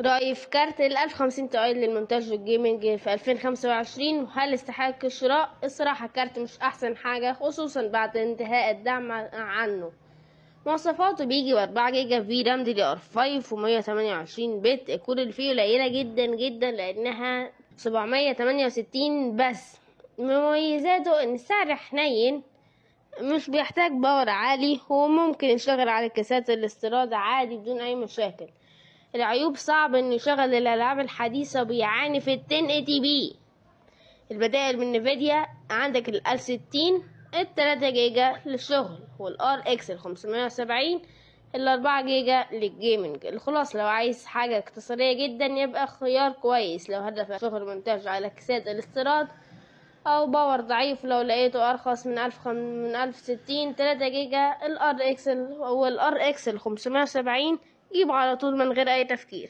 رأيي في كارت ال 1050 تي للمونتاج والجيمنج في 2025، وهل يستحق الشراء؟ الصراحة الكارت مش أحسن حاجة، خصوصا بعد انتهاء الدعم عنه. مواصفاته بيجي ب4 جيجا في رام DDR5 و128 بت. الكور اللي فيه قليلة جدا جدا لأنها 768 بس. مميزاته إن السعر حنين، مش بيحتاج باور عالي، وممكن يشتغل على كاسات الاستيراد عادي بدون أي مشاكل. العيوب: صعب انه يشغل الالعاب الحديثة وبيعاني في ال 1080p. البدائل من نيفيديا: عندك ال 1060 ال3 جيجا للشغل، والار اكس ال 570 ال4 جيجا للجيمنج. الخلاصة: لو عايز حاجة اقتصادية جدا يبقى خيار كويس لو هدفك شغل مونتاج على كاسات الاستيراد، او باور ضعيف لو لقيته ارخص من 1060 3 جيجا الار اكس ال 570 جيبه على طول من غير اي تفكير.